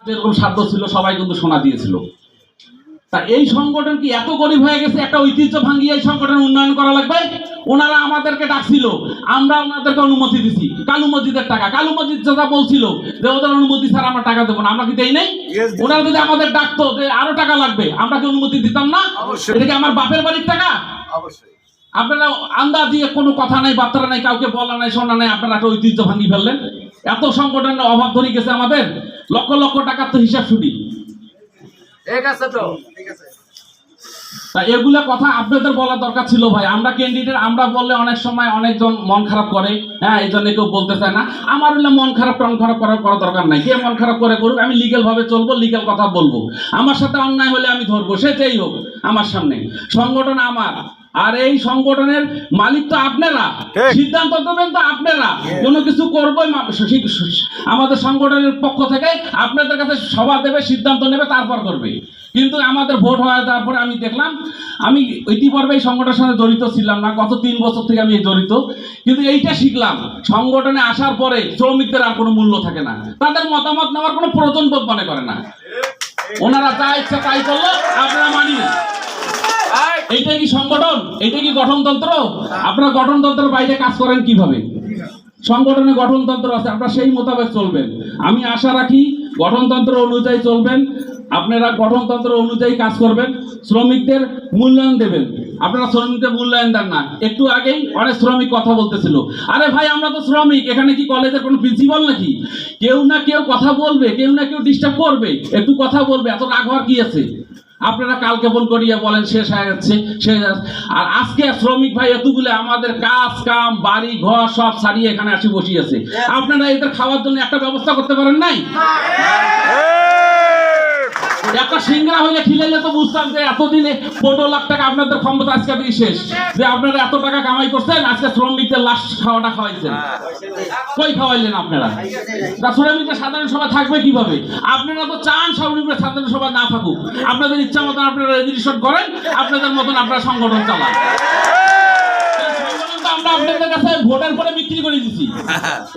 যেরকম সাধ্য ছিল সবাই কিন্তু সোনা দিয়েছিল। তা এই সংগঠন কি এত গরিব হয়ে গেছে? একটা ঐতিহ্য ভাঙিয়ে এই সংগঠন উন্নয়ন করা লাগবে। ওনারা আমাদেরকে ডাকছিল, আমরা ওনাদেরকে অনুমতি দিছি। কালু মসজিদের টাকা, কালু মসজিদ যেটা বলছিল যে ওদের অনুমতি ছাড়া আমরা টাকা দেবো না, আমরা কি দেই নাই? ওনারা যদি আমাদের ডাকতো যে আরো টাকা লাগবে, আমরা কি অনুমতি দিতাম না? এটা কি আমার বাপের বাড়ির টাকা? আপনারা আন্দাজ দিয়ে কোনো কথা নাই, বার্তা নাই, কাউকে বলা নাই, শোনা নাই, আপনারা একটা ঐতিহ্য ভাঙি ফেললেন। এত সংগঠনের অভাব ধরে গেছে আমাদের, লক্ষ লক্ষ টাকার তো হিসাব শুনি। তা এগুলা কথা আপনাদের বলা দরকার ছিল ভাই। আমরা ক্যান্ডিডেট, আমরা বললে অনেক সময় অনেকজন মন খারাপ করে, হ্যাঁ, এই জন্য কেউ বলতে চায় না। আমার হলে মন খারাপ টন খারাপ করার দরকার নাই। কে মন খারাপ করে করুক, আমি লিগ্যাল ভাবে চলবো, লিগ্যাল কথা বলবো। আমার সাথে অন্যায় হলে আমি ধরবো, সে যেই হোক আমার সামনে। সংগঠন আমার, আর এই সংগঠনের মালিক তো আপনারা, সিদ্ধান্ত দেবেন তো আপনারা। কোনো কিছু করবো আমাদের সংগঠনের পক্ষ থেকে, আপনাদের কাছে সভা দেবে, সিদ্ধান্ত নেবে, তারপর করবে। কিন্তু আমাদের ভোট হওয়ার তারপরে আমি দেখলাম, আমি ইতিপূর্বে এই সংগঠনের সাথে জড়িত ছিলাম না, গত 3 বছর থেকে আমি জড়িত, কিন্তু এইটা শিখলাম, সংগঠনে আসার পরে শ্রমিকদের আর কোনো মূল্য থাকে না, তাদের মতামত নেওয়ার কোনো প্রয়োজন বোধ মনে করে না। ওনারা যা ইচ্ছা তাই করলো, আপনারা মানি। এইটাই কি সংগঠন? এইটাই কি গঠনতন্ত্র? আপনারা গঠনতন্ত্রের বাইরে কাজ করেন কিভাবে? সংগঠনে গঠনতন্ত্র আছে, আপনারা সেই মোতাবেক চলবেন। আমি আশা রাখি গঠনতন্ত্র অনুযায়ী চলবেন, আপনারা গঠনতন্ত্র অনুযায়ী কাজ করবেন, শ্রমিকদের মূল্যায়ন দেবেন। আপনারা শ্রমিকদের মূল্যায়ন দেন না। একটু আগেই অনেক শ্রমিক কথা বলতেছিল, আরে ভাই আমরা তো শ্রমিক, এখানে কি কলেজের কোনো প্রিন্সিপাল নাকি? কেউ না কেউ কথা বলবে, কেউ না কেউ ডিস্টার্ব করবে, একটু কথা বলবে, এত রাগ হওয়ার কি আছে? আপনারা কালকে ফোন করিয়া বলেন শেষ হয়ে যাচ্ছে, শেষ। আর আজকে শ্রমিক ভাই এতগুলো আমাদের কাজ কাম বাড়ি ঘর সব ছাড়িয়ে এখানে আসি বসিয়েছে, আপনারা এদের খাওয়ার জন্য একটা ব্যবস্থা করতে পারেন নাই? একটা সিংড়া হয়ে খিলাইলে তো বুঝতাম যে এতদিনে 15 লাখ টাকা আপনাদের ক্ষমতা আজকে থেকে শেষ, যে আপনারা এত টাকা কামাই করছেন, আজকে শ্রমিকদের লাশ খাওয়াটা খাওয়াইছেন। কই খাওয়াইলেন আপনারা? শ্রমিকদের সাধারণ সভা থাকবে কিভাবে? আপনারা তো চান শ্রমিকদের সাধারণ সভা না থাকুক, আপনাদের ইচ্ছা মতন আপনারা রেজিস্ট্রেশন করেন, আপনাদের মতন আপনারা সংগঠন চালান। আমরা আপনাদের কাছে ভোটের পরে বিক্রি করে দিচ্ছি,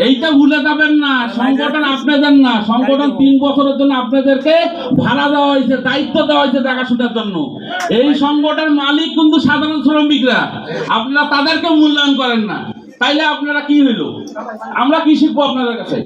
এইটা ভুলে যাবেন না। সংগঠন আপনাদের না, সংগঠন 3 বছরের জন্য আপনাদেরকে ভাড়া দেওয়া হয়েছে, দায়িত্ব দেওয়া হয়েছে দেখাশোনার জন্য। এই সংগঠনের মালিক কিন্তু সাধারণ শ্রমিকরা, আপনারা তাদেরকে মূল্যায়ন করেন না, তাইলে আপনারা কি হইল? আমরা কি শিখবো আপনাদের কাছে?